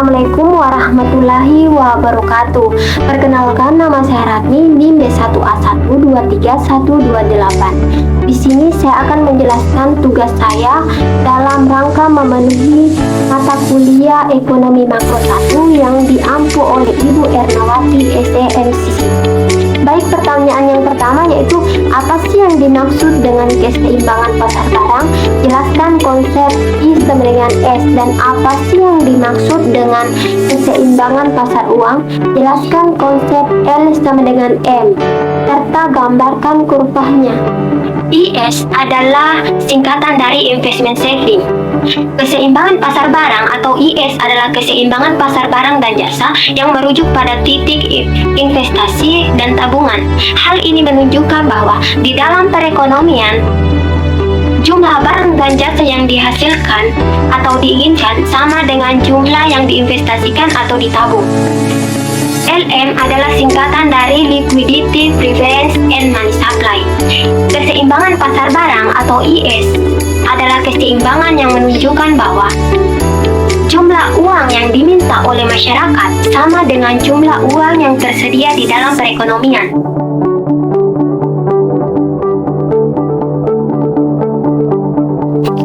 Assalamualaikum warahmatullahi wabarakatuh. Perkenalkan, nama saya Ratni, NIM B1A1231128. Di sini saya akan menjelaskan tugas saya dalam rangka memenuhi mata kuliah Ekonomi Makro 1 yang diampu oleh Ibu Ernawati SEMC. Baik, pertanyaan yang pertama yaitu apa sih yang dimaksud dengan keseimbangan pasar barang? Jelaskan konsep I sama dengan S. Dan apa sih yang dimaksud dengan keseimbangan pasar uang? Jelaskan konsep L sama dengan M serta gambarkan kurvanya. IS adalah singkatan dari investment saving. Keseimbangan pasar barang atau IS adalah keseimbangan pasar barang dan jasa yang merujuk pada titik investasi dan tabungan. Hal ini menunjukkan bahwa di dalam perekonomian, jumlah barang dan jasa yang dihasilkan atau diinginkan sama dengan jumlah yang diinvestasikan atau ditabung. LM adalah singkatan dari Liquidity, Preference, and Money Supply. Keseimbangan pasar barang atau IS adalah keseimbangan yang menunjukkan bahwa jumlah uang yang diminta oleh masyarakat sama dengan jumlah uang yang tersedia di dalam perekonomian.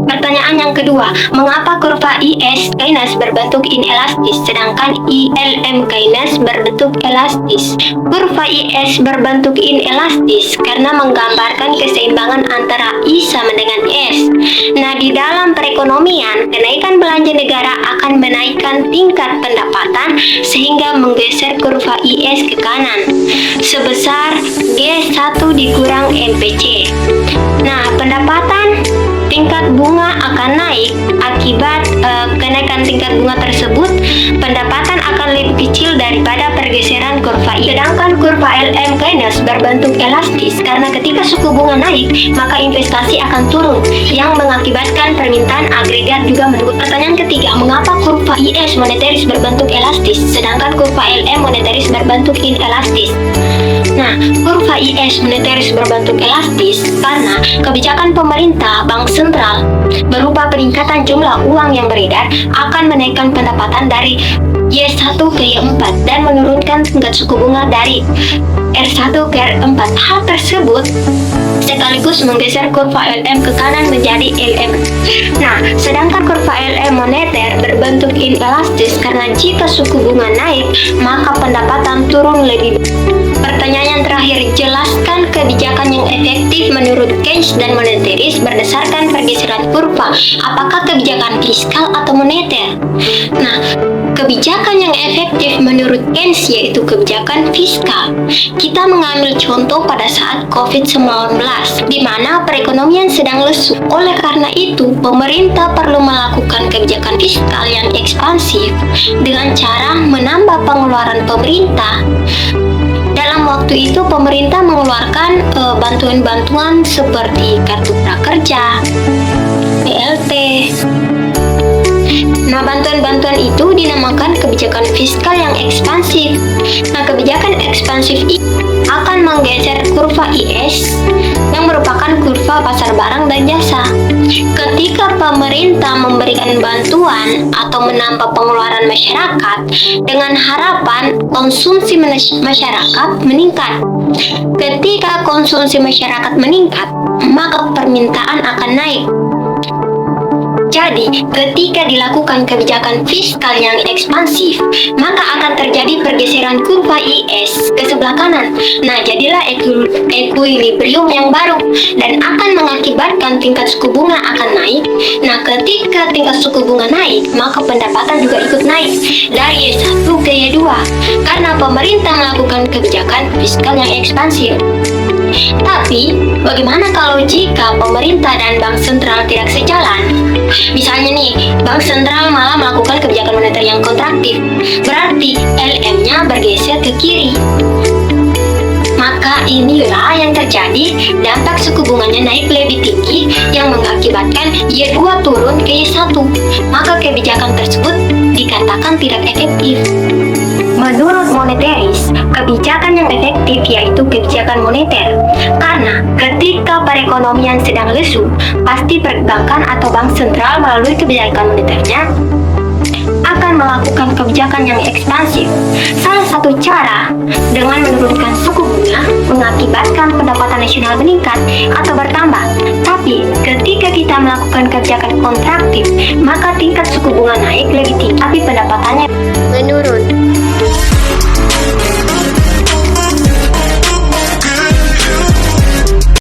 Pertanyaan yang kedua, mengapa kurva IS Keynes berbentuk inelastis sedangkan ILM Keynes berbentuk elastis? Kurva IS berbentuk inelastis karena menggambarkan keseimbangan antara I sama dengan S. Nah, di dalam perekonomian, kenaikan belanja negara akan menaikkan tingkat pendapatan sehingga menggeser kurva IS ke kanan sebesar G1 dikurang MPC. Nah, pendapatan tingkat bunga akan naik akibat kenaikan tingkat bunga tersebut. Pendapatan akan lebih kecil daripada pergeseran kurva I. Sedangkan kurva LM Keynes berbentuk elastis karena ketika suku bunga naik maka investasi akan turun yang mengakibatkan permintaan agregat juga menurun. Pertanyaan ketiga, mengapa kurva IS monetaris berbentuk elastis sedangkan kurva LM monetaris berbentuk inelastis? Nah, kurva IS monetaris berbentuk elastis karena kebijakan pemerintah bank sentral berupa peningkatan jumlah uang yang beredar akan menaikkan pendapatan dari Y1 ke Y4 dan menurunkan tingkat suku bunga dari R1 ke R4. Hal tersebut sekaligus menggeser kurva LM ke kanan menjadi LM. Nah, sedangkan kurva LM moneter berbentuk inelastis karena jika suku bunga naik maka pendapatan turun lebih. Pertanyaan yang terakhir, jelaskan kebijakan yang efektif menurut Keynes dan monetaris berdasarkan pergeseran kurva. Apakah kebijakan fiskal atau moneter? Nah, kebijakan yang efektif menurut Keynes yaitu kebijakan fiskal. Kita mengambil contoh pada saat COVID-19, di mana perekonomian sedang lesu. Oleh karena itu, pemerintah perlu melakukan kebijakan fiskal yang ekspansif dengan cara menambah pengeluaran pemerintah. Dalam waktu itu, pemerintah mengeluarkan bantuan-bantuan seperti kartu prakerja, BLT. Nah, bantuan-bantuan itu dinamakan kebijakan fiskal yang ekspansif. Nah, kebijakan ekspansif ini akan menggeser kurva IS yang merupakan kurva pasar barang dan jasa. Ketika pemerintah memberikan bantuan atau menambah pengeluaran masyarakat dengan harapan konsumsi masyarakat meningkat. Ketika konsumsi masyarakat meningkat, maka permintaan akan naik. Jadi, ketika dilakukan kebijakan fiskal yang ekspansif, maka akan terjadi pergeseran kurva IS ke sebelah kanan. Nah, jadilah equilibrium yang baru dan akan mengakibatkan tingkat suku bunga akan naik. Nah, ketika tingkat suku bunga naik, maka pendapatan juga ikut naik dari Y1 ke Y2 karena pemerintah melakukan kebijakan fiskal yang ekspansif. Tapi, bagaimana kalau jika pemerintah dan bank sentral tidak sejalan? Misalnya nih, bank sentral malah melakukan kebijakan moneter yang kontraktif, berarti LM-nya bergeser ke kiri. Maka inilah yang terjadi, dampak suku bunganya naik lebih tinggi yang mengakibatkan Y2 turun ke Y1. Maka kebijakan tersebut dikatakan tidak efektif. Menurut monetaris, kebijakan yang efektif yaitu kebijakan moneter. Karena ketika perekonomian sedang lesu, pasti perbankan atau bank sentral melalui kebijakan moneternya akan akan melakukan kebijakan yang ekspansif. Salah satu cara dengan menurunkan suku bunga mengakibatkan pendapatan nasional meningkat atau bertambah. Tapi ketika kita melakukan kebijakan kontraktif, maka tingkat suku bunga naik lebih tinggi, tapi pendapatannya menurun.